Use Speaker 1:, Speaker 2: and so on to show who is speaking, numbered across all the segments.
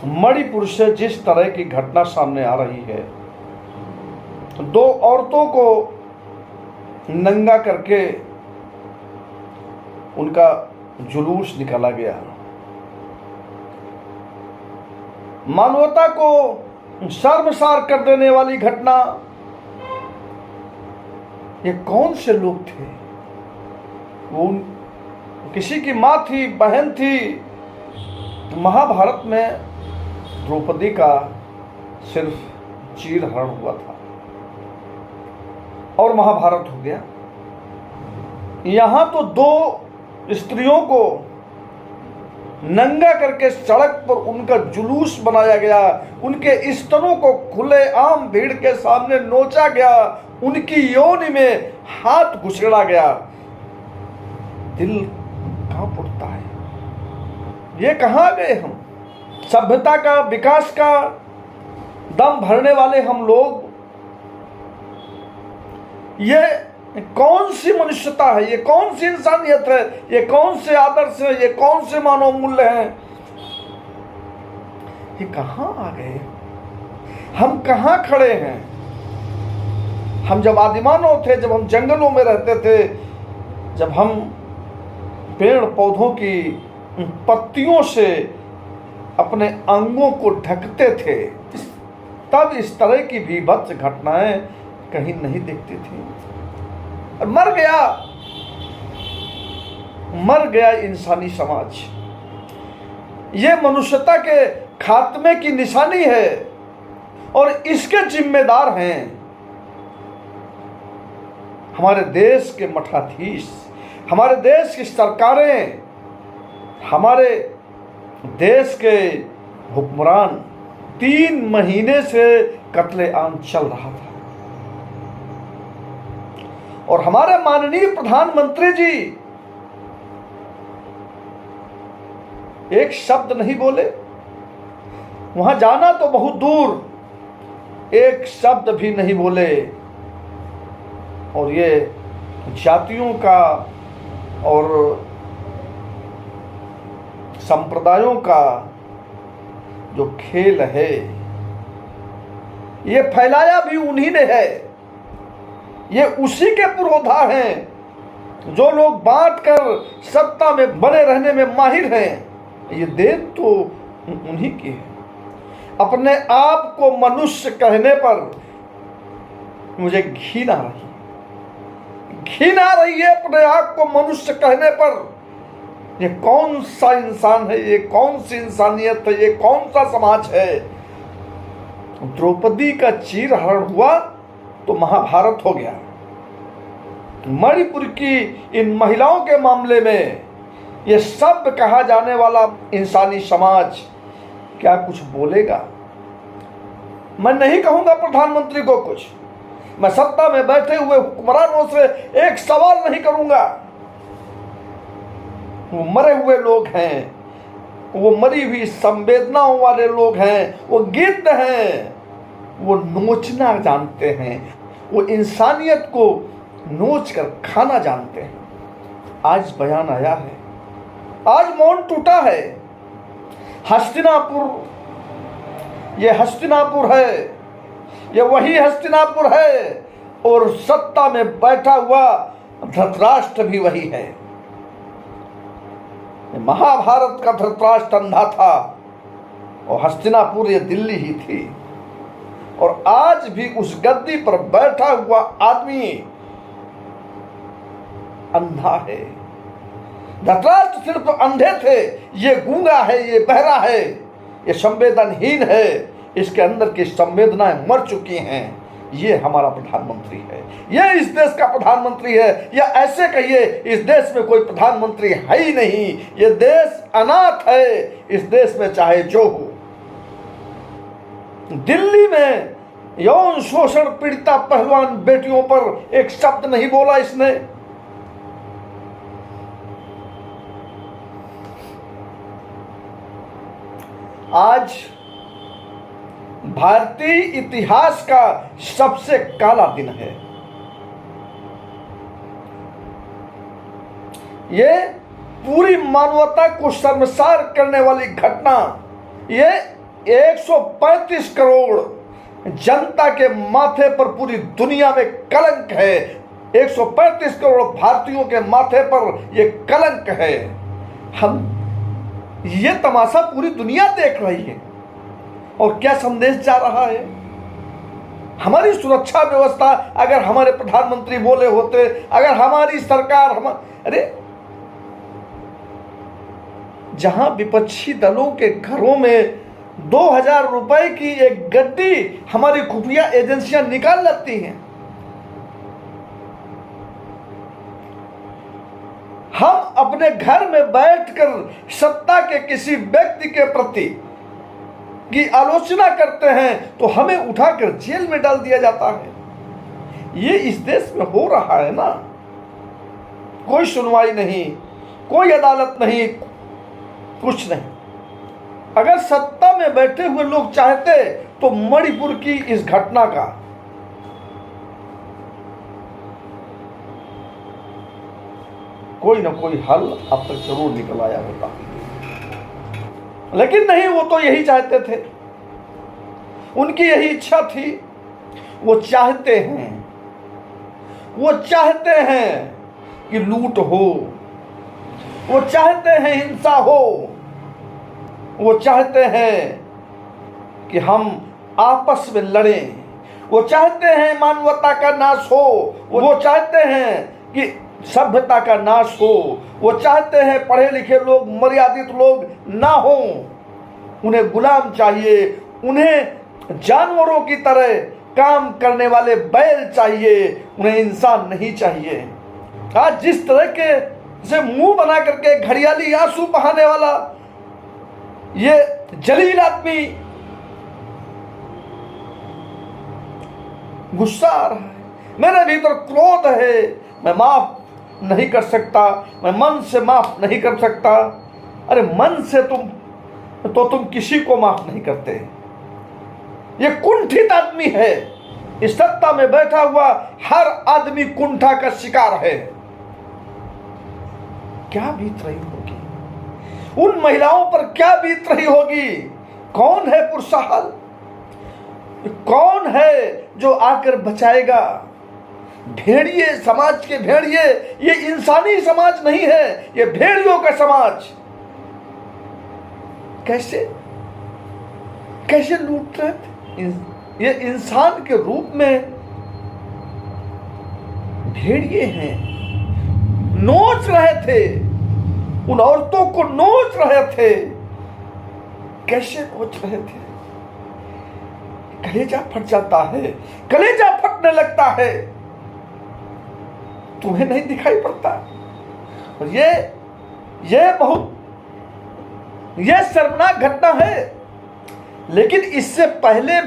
Speaker 1: मणिपुर से जिस तरह की घटना सामने आ रही है, दो औरतों को नंगा करके उनका जुलूस निकाला गया, मानवता को शर्मसार कर देने वाली घटना। ये कौन से लोग थे? वो किसी की माँ थी, बहन थी। महाभारत में द्रौपदी का सिर्फ चीरहरण हुआ था और महाभारत हो गया। यहाँ तो दो स्त्रियों को नंगा करके सड़क पर उनका जुलूस बनाया गया, उनके स्तनों को खुलेआम भीड़ के सामने नोचा गया, उनकी योनि में हाथ घुसेड़ा गया। दिल कांप उठता है। ये कहाँ गए हम? सभ्यता का, विकास का दम भरने वाले हम लोग। ये कौन सी मनुष्यता है? ये कौन सी इंसानियत है? ये कौन से आदर्श है? ये कौन से मानव मूल्य हैं? ये कहाँ आ गए? हम कहाँ खड़े हैं? हम जब आदिमानव थे, जब हम जंगलों में रहते थे, जब हम पेड़ पौधों की पत्तियों से अपने अंगों को ढकते थे, तब इस तरह की भीभत्स घटनाएं कहीं नहीं दिखती थी। और मर गया इंसानी समाज। ये मनुष्यता के खात्मे की निशानी है और इसके जिम्मेदार हैं हमारे देश के मठाधीश, हमारे देश की सरकारें, हमारे देश के हुक्मरान। 3 महीने से कत्लेआम चल रहा था और हमारे माननीय प्रधानमंत्री जी एक शब्द नहीं बोले। वहां जाना तो बहुत दूर, एक शब्द भी नहीं बोले। और ये जातियों का और संप्रदायों का जो खेल है, ये फैलाया भी उन्हीं ने है। ये उसी के पुरोधा हैं जो लोग बांट कर सत्ता में बने रहने में माहिर हैं। ये देन तो उन्हीं की है। अपने आप को मनुष्य कहने पर मुझे घिन आ रही है अपने आप को मनुष्य कहने पर। ये कौन सा इंसान है? ये कौन सी इंसानियत है? ये कौन सा समाज है? द्रौपदी का चीरहरण हुआ तो महाभारत हो गया। मणिपुर की इन महिलाओं के मामले में ये सब कहा जाने वाला इंसानी समाज क्या कुछ बोलेगा? मैं नहीं कहूंगा प्रधानमंत्री को कुछ। मैं सत्ता में बैठे हुए हुक्मरानों से एक सवाल नहीं करूंगा। वो मरे हुए लोग हैं, वो मरी हुई संवेदनाओं वाले लोग हैं, वो गिद्ध हैं, वो नोचना जानते हैं, वो इंसानियत को नोच कर खाना जानते हैं। आज बयान आया है, आज मौन टूटा है। हस्तिनापुर, ये हस्तिनापुर है, ये वही हस्तिनापुर है और सत्ता में बैठा हुआ धृतराष्ट्र भी वही है। महाभारत का धृतराष्ट्र अंधा था और हस्तिनापुर ये दिल्ली ही थी। और आज भी उस गद्दी पर बैठा हुआ आदमी अंधा है। धृतराष्ट्र सिर्फ अंधे थे, ये गूंगा है, ये बहरा है, ये संवेदनहीन है, इसके अंदर की संवेदनाएं मर चुकी हैं। ये हमारा प्रधानमंत्री है, ये इस देश का प्रधानमंत्री है। या ऐसे कहिए, इस देश में कोई प्रधानमंत्री है ही नहीं। ये देश अनाथ है। इस देश में चाहे जो हो। दिल्ली में यौन शोषण पीड़िता पहलवान बेटियों पर एक शब्द नहीं बोला इसने। आज भारतीय इतिहास का सबसे काला दिन है। ये पूरी मानवता को शर्मसार करने वाली घटना, ये 135 करोड़ जनता के माथे पर पूरी दुनिया में कलंक है। 135 करोड़ भारतीयों के माथे पर यह कलंक है। ये तमाशा पूरी दुनिया देख रही है। और क्या संदेश जा रहा है? हमारी सुरक्षा व्यवस्था, अगर हमारे प्रधानमंत्री बोले होते, अगर हमारी सरकार अरे जहां विपक्षी दलों के घरों में 2000 रुपए की एक गड्डी हमारी खुफिया एजेंसियां निकाल लेती हैं, हम अपने घर में बैठकर सत्ता के किसी व्यक्ति के प्रति की आलोचना करते हैं तो हमें उठाकर जेल में डाल दिया जाता है। ये इस देश में हो रहा है ना। कोई सुनवाई नहीं, कोई अदालत नहीं, कुछ नहीं। अगर सत्ता में बैठे हुए लोग चाहते तो मणिपुर की इस घटना का कोई ना कोई हल अब तक जरूर निकल आया होता, लेकिन नहीं। वो तो यही चाहते थे, उनकी यही इच्छा थी। वो चाहते हैं कि लूट हो, वो चाहते हैं हिंसा हो, वो चाहते हैं कि हम आपस में लड़ें, वो चाहते हैं मानवता का नाश हो, वो चाहते हैं कि सभ्यता का नाश हो, वो चाहते हैं पढ़े लिखे लोग, मर्यादित लोग ना हो। उन्हें गुलाम चाहिए, उन्हें जानवरों की तरह काम करने वाले बैल चाहिए, उन्हें इंसान नहीं चाहिए। आज जिस तरह के से मुंह बना करके घड़ियाली आंसू बहाने वाला ये जलील आदमी गुस्सा आ रहा है, मेरे भीतर क्रोध है, मैं माफ नहीं कर सकता, मैं मन से माफ नहीं कर सकता। अरे मन से तुम किसी को माफ नहीं करते। ये कुंठित आदमी है। इस सत्ता में बैठा हुआ हर आदमी कुंठा का शिकार है। क्या बीत रही होगी उन महिलाओं पर, क्या बीत रही होगी? कौन है पुरसाहल? कौन है जो आकर बचाएगा? भेड़िए, समाज के भेड़िए, ये इंसानी समाज नहीं है, ये भेड़ियों का समाज। कैसे लूट रहे थे? ये इंसान के रूप में भेड़िए हैं, नोच रहे थे, उन औरतों को नोच रहे थे। कैसे नोच रहे थे? कलेजा फट जाता है, कलेजा फटने लगता है। तुम्हें नहीं दिखाई पड़ता? और ये शर्मनाक घटना है। लेकिन इससे पहले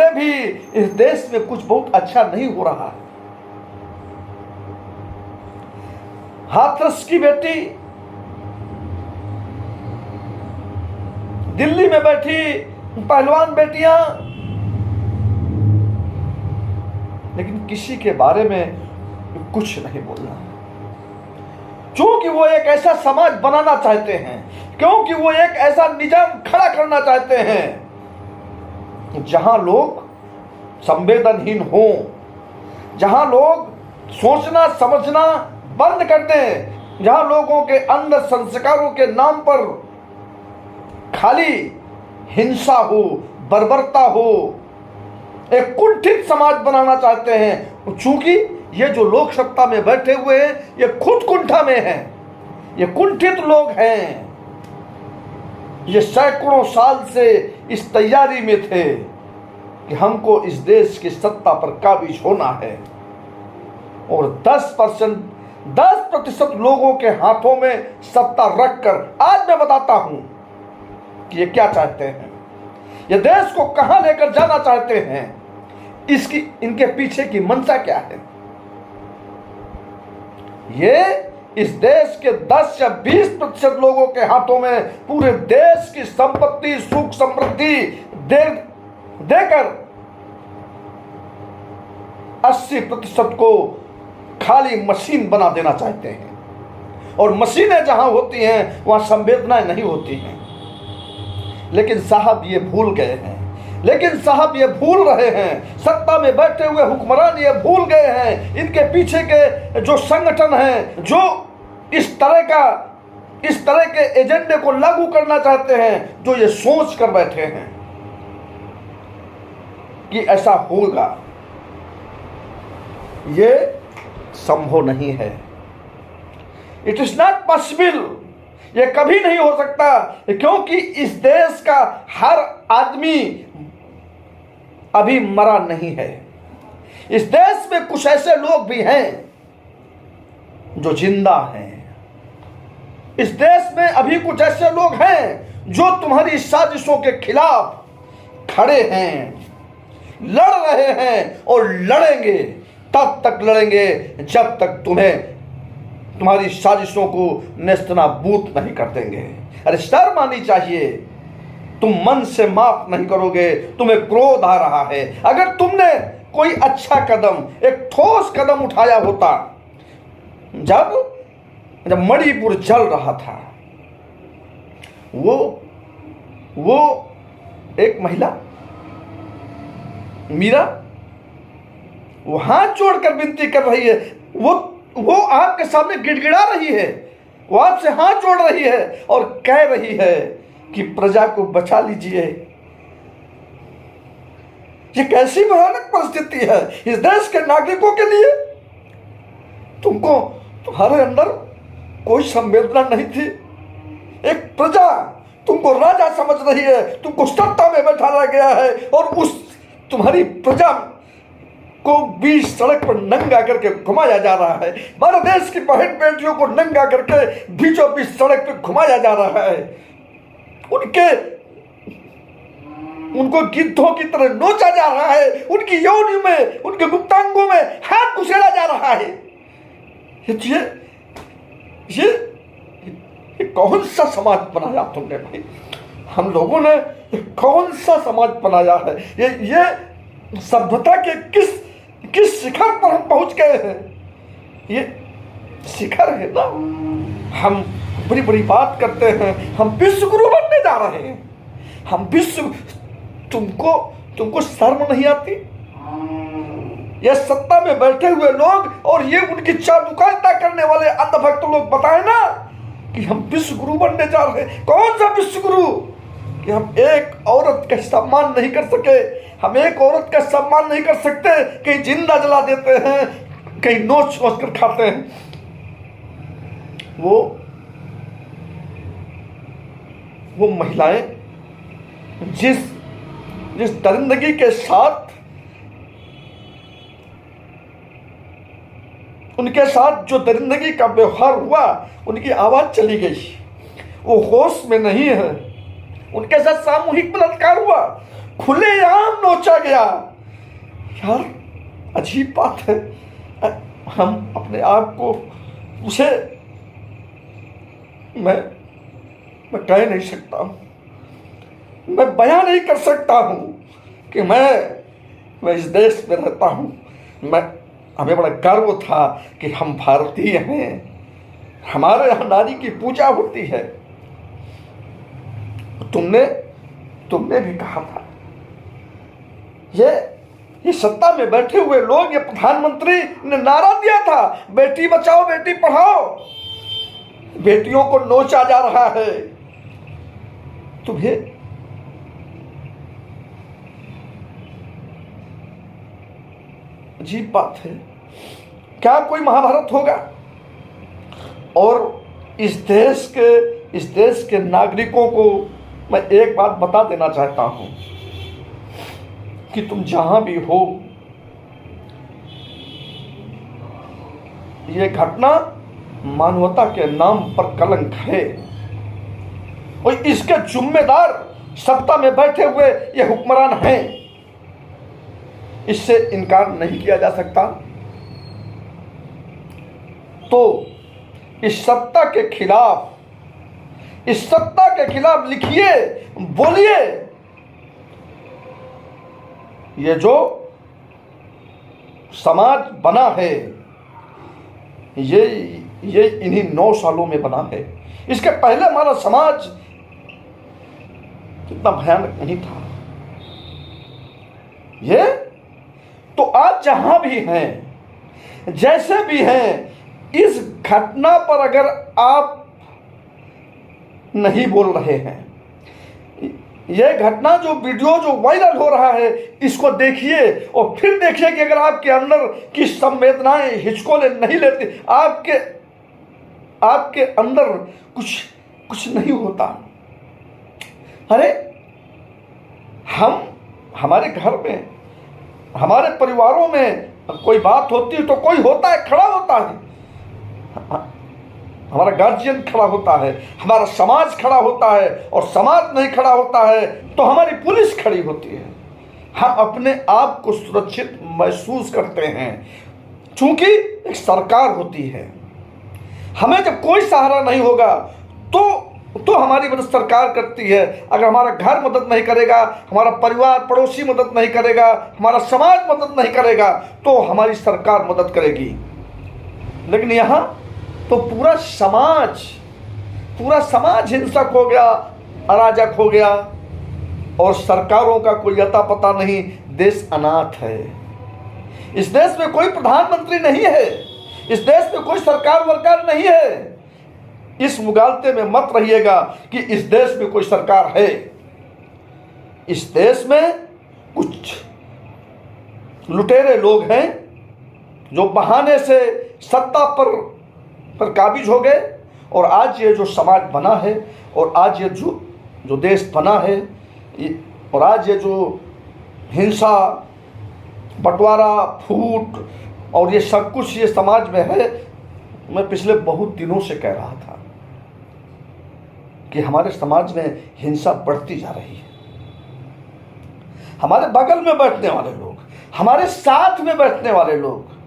Speaker 1: भी इस देश में कुछ बहुत अच्छा नहीं हो रहा है। हाथरस की बेटी दिल्ली में बैठी, पहलवान बेटियां, लेकिन किसी के बारे में कुछ नहीं बोलना, क्योंकि वो एक ऐसा समाज बनाना चाहते हैं, क्योंकि वो एक ऐसा निजाम खड़ा करना चाहते हैं जहां लोग संवेदनहीन हों, जहां लोग सोचना समझना बंद कर दें, जहां लोगों के अंदर संस्कारों के नाम पर खाली हिंसा हो, बर्बरता हो। एक कुंठित समाज बनाना चाहते हैं। चूंकि ये जो लोग सत्ता में बैठे हुए हैं, ये खुद कुंठा में हैं, ये कुंठित लोग हैं। ये सैकड़ों साल से इस तैयारी में थे कि हमको इस देश की सत्ता पर काबिज होना है, और 10% लोगों के हाथों में सत्ता रखकर आज मैं बताता हूं कि ये क्या चाहते हैं, ये देश को कहां लेकर जाना चाहते हैं, इनके पीछे की मंशा क्या है। ये इस देश के 10 या 20% लोगों के हाथों में पूरे देश की संपत्ति, सुख समृद्धि देकर 80% को खाली मशीन बना देना चाहते हैं। और मशीनें जहां होती हैं वहां संवेदनाएं नहीं होती हैं। लेकिन साहब ये भूल गए हैं, लेकिन साहब ये भूल रहे हैं, सत्ता में बैठे हुए हुक्मरान ये भूल गए हैं, इनके पीछे के जो संगठन हैं, जो इस तरह के एजेंडे को लागू करना चाहते हैं, जो ये सोच कर बैठे हैं कि ऐसा होगा, ये संभव नहीं है। इट इज नॉट पॉसिबल, ये कभी नहीं हो सकता, क्योंकि इस देश का हर आदमी अभी मरा नहीं है। इस देश में कुछ ऐसे लोग भी हैं जो जिंदा हैं। इस देश में अभी कुछ ऐसे लोग हैं जो तुम्हारी साजिशों के खिलाफ खड़े हैं, लड़ रहे हैं और लड़ेंगे, तब तक लड़ेंगे जब तक तुम्हारी साजिशों को नेस्तनाबूद नहीं कर देंगे। अरे शर्म आनी चाहिए, तुम मन से माफ नहीं करोगे, तुम्हें क्रोध आ रहा है। अगर तुमने कोई अच्छा कदम, एक ठोस कदम उठाया होता, जब मणिपुर जल रहा था, वो एक महिला मीरा वो हाथ जोड़कर विनती कर रही है, वो आपके सामने गिड़गिड़ा रही है, वो आपसे हाथ जोड़ रही है और कह रही है कि प्रजा को बचा लीजिए। ये कैसी भयानक परिस्थिति है इस देश के नागरिकों के लिए। तुम्हारे अंदर कोई संवेदना नहीं थी। एक प्रजा तुमको राजा समझ रही है, तुमको सत्ता में बैठाया गया है और उस तुम्हारी प्रजा को बीच सड़क पर नंगा करके घुमाया जा रहा है। हमारे देश की बहन बेटियों को नंगा करके बीचों बीच सड़क पर घुमाया जा रहा है। उनको गिद्धों की तरह नोचा जा रहा है, उनकी यौनियों में, उनके गुप्तांगों में हाथ घुसेड़ा जा रहा है। ये कौन सा समाज बनाया तुमने भाई? हम लोगों ने कौन सा समाज बनाया है? ये सभ्यता के किस शिखर पर हम पहुंच गए हैं? ये शिखर है ना, हम बड़ी बड़ी बात करते हैं, हम विश्व गुरु बनने जा रहे हैं, हम विश्व। तुमको शर्म नहीं आती? ये सत्ता में बैठे हुए लोग और ये उनकी चाबुकारिता करने वाले अंधभक्त लोग बताए ना कि हम विश्व गुरु बनने जा रहे हैं। कौन सा विश्व गुरु कि हम एक औरत का सम्मान नहीं कर सके, हम एक औरत का सम्मान नहीं कर सकते, कहीं जिंदा जला देते हैं, कहीं नोच नोच कर खाते हैं। वो महिलाएं जिस दरिंदगी के साथ उनके साथ जो दरिंदगी का व्यवहार हुआ, उनकी आवाज चली गई, वो होश में नहीं है। उनके साथ सामूहिक बलात्कार हुआ, खुलेआम नोचा गया। यार अजीब बात है। हम अपने आप को उसे मैं कह नहीं सकता हूँ, मैं बयां नहीं कर सकता हूँ कि मैं इस देश में रहता हूँ। हमें बड़ा गर्व था कि हम भारतीय हैं, हमारे यहाँ नारी की पूजा होती है। तुमने भी कहा था, ये सत्ता में बैठे हुए लोग, ये प्रधानमंत्री ने नारा दिया था, बेटी बचाओ बेटी पढ़ाओ, बेटियों को नोचा जा रहा है। तुम्हें अजीब बात है। क्या कोई महाभारत होगा? और इस देश के नागरिकों को मैं एक बात बता देना चाहता हूं कि तुम जहां भी हो, यह घटना मानवता के नाम पर कलंक है और इसके जिम्मेदार सत्ता में बैठे हुए ये हुक्मरान हैं। इससे इनकार नहीं किया जा सकता। तो इस सत्ता के खिलाफ लिखिए, बोलिए। ये जो समाज बना है, ये इन्हीं 9 सालों में बना है। इसके पहले हमारा समाज इतना भयानक नहीं था ये। तो आप जहां भी हैं, जैसे भी हैं, इस घटना पर अगर आप नहीं बोल रहे हैं, यह घटना जो वीडियो जो वायरल हो रहा है, इसको देखिए और फिर देखिए कि अगर आपके अंदर की संवेदनाएं हिचकोले नहीं लेती, आपके अंदर कुछ नहीं होता। अरे हमारे घर में, हमारे परिवारों में कोई बात होती है तो कोई होता है, खड़ा होता है, हमारा गार्जियन खड़ा होता है, हमारा समाज खड़ा होता है, और समाज नहीं खड़ा होता है तो हमारी पुलिस खड़ी होती है। हम अपने आप को सुरक्षित महसूस करते हैं, क्योंकि एक सरकार होती है। हमें जब कोई सहारा नहीं होगा तो हमारी मदद सरकार करती है। अगर हमारा घर मदद नहीं करेगा, हमारा परिवार पड़ोसी मदद नहीं करेगा, हमारा समाज मदद नहीं करेगा, तो हमारी सरकार मदद करेगी। लेकिन यहाँ तो पूरा समाज हिंसक हो गया, अराजक हो गया, और सरकारों का कोई अता पता नहीं। देश अनाथ है। इस देश में कोई प्रधानमंत्री नहीं है, इस देश में कोई सरकार वरकार नहीं है। इस मुगालते में मत रहिएगा कि इस देश में कोई सरकार है। इस देश में कुछ लुटेरे लोग हैं जो बहाने से सत्ता पर काबिज हो गए, और आज ये जो समाज बना है, और आज ये जो देश बना है, और आज ये जो हिंसा, बंटवारा, फूट और ये सब कुछ ये समाज में है, मैं पिछले बहुत दिनों से कह रहा था कि हमारे समाज में हिंसा बढ़ती जा रही है। हमारे बगल में बैठने वाले लोग, हमारे साथ में बैठने वाले लोग,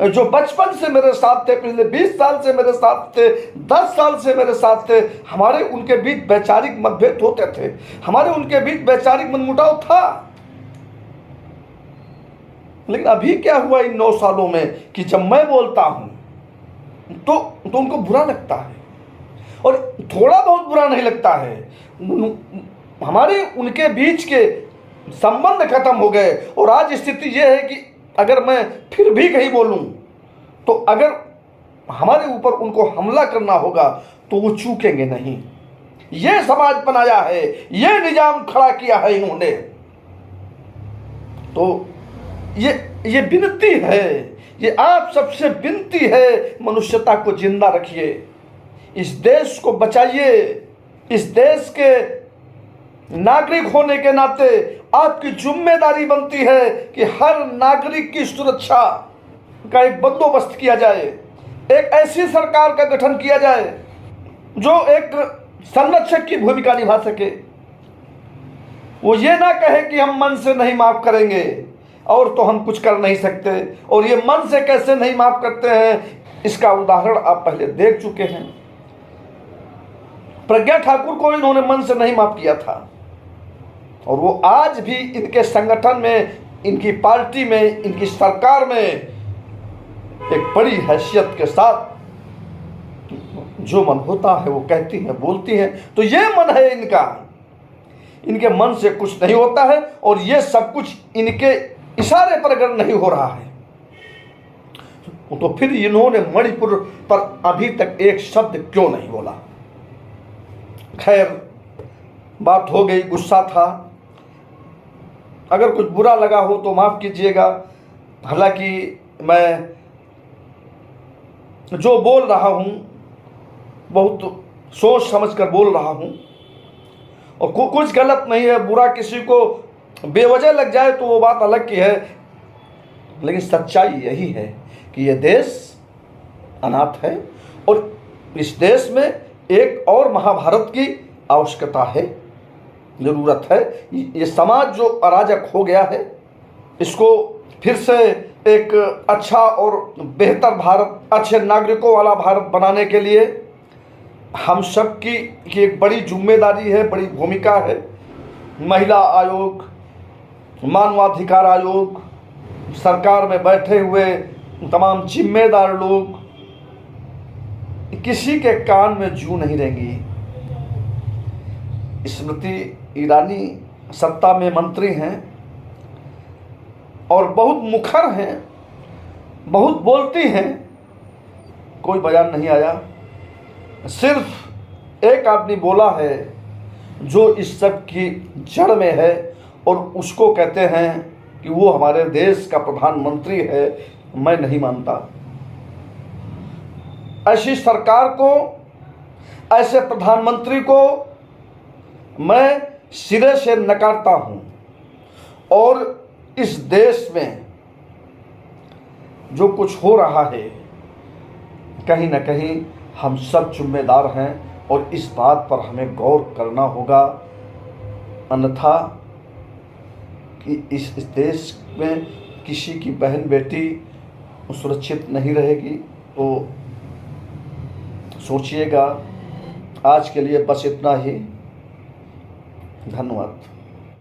Speaker 1: जो बचपन से मेरे साथ थे, पिछले 20 साल से मेरे साथ थे, 10 साल से मेरे साथ थे, हमारे उनके बीच वैचारिक मतभेद होते थे, हमारे उनके बीच वैचारिक मनमुटाव था। लेकिन अभी क्या हुआ इन 9 सालों में कि जब मैं बोलता हूं तो उनको बुरा लगता है, और थोड़ा बहुत बुरा नहीं लगता है। हमारे उनके बीच के संबंध खत्म हो गए, और आज स्थिति यह है कि अगर मैं फिर भी कहीं बोलूं तो अगर हमारे ऊपर उनको हमला करना होगा तो वो चूकेंगे नहीं। ये समाज बनाया है, ये निजाम खड़ा किया है इन्होंने। तो ये विनती है, ये आप सबसे विनती है, मनुष्यता को जिंदा रखिए, इस देश को बचाइए। इस देश के नागरिक होने के नाते आपकी जिम्मेदारी बनती है कि हर नागरिक की सुरक्षा का एक बंदोबस्त किया जाए, एक ऐसी सरकार का गठन किया जाए जो एक संरक्षक की भूमिका निभा सके। वो ये ना कहे कि हम मन से नहीं माफ करेंगे और तो हम कुछ कर नहीं सकते, और ये मन से कैसे नहीं माफ करते हैं, इसका उदाहरण आप पहले देख चुके हैं। प्रज्ञा ठाकुर को इन्होंने मन से नहीं माफ किया था, और वो आज भी इनके संगठन में, इनकी पार्टी में, इनकी सरकार में एक बड़ी हैसियत के साथ जो मन होता है वो कहती हैं, बोलती हैं। तो ये मन है इनका, इनके मन से कुछ नहीं होता है, और ये सब कुछ इनके इशारे पर अगर नहीं हो रहा है तो फिर इन्होंने मणिपुर पर अभी तक एक शब्द क्यों नहीं बोला। खैर, बात हो गई, गुस्सा था, अगर कुछ बुरा लगा हो तो माफ़ कीजिएगा। हालांकि मैं जो बोल रहा हूँ बहुत सोच समझ कर बोल रहा हूँ, और कुछ गलत नहीं है। बुरा किसी को बेवजह लग जाए तो वो बात अलग की है, लेकिन सच्चाई यही है कि ये देश अनाथ है, और इस देश में एक और महाभारत की आवश्यकता है, ज़रूरत है। ये समाज जो अराजक हो गया है, इसको फिर से एक अच्छा और बेहतर भारत, अच्छे नागरिकों वाला भारत बनाने के लिए हम सब की एक बड़ी जिम्मेदारी है, बड़ी भूमिका है। महिला आयोग, मानवाधिकार आयोग, सरकार में बैठे हुए तमाम जिम्मेदार लोग किसी के कान में जूं नहीं रहेंगी। स्मृति ईरानी सत्ता में मंत्री हैं और बहुत मुखर हैं, बहुत बोलती हैं, कोई बयान नहीं आया। सिर्फ एक आदमी बोला है जो इस सब की जड़ में है और उसको कहते हैं कि वो हमारे देश का प्रधानमंत्री है। मैं नहीं मानता। ऐसी सरकार को, ऐसे प्रधानमंत्री को मैं सिरे से नकारता हूं और इस देश में जो कुछ हो रहा है कहीं ना कहीं हम सब जिम्मेदार हैं और इस बात पर हमें गौर करना होगा। अन्यथा कि इस देश में किसी की बहन बेटी सुरक्षित नहीं रहेगी। तो सोचिएगा। आज के लिए बस इतना ही। धन्यवाद।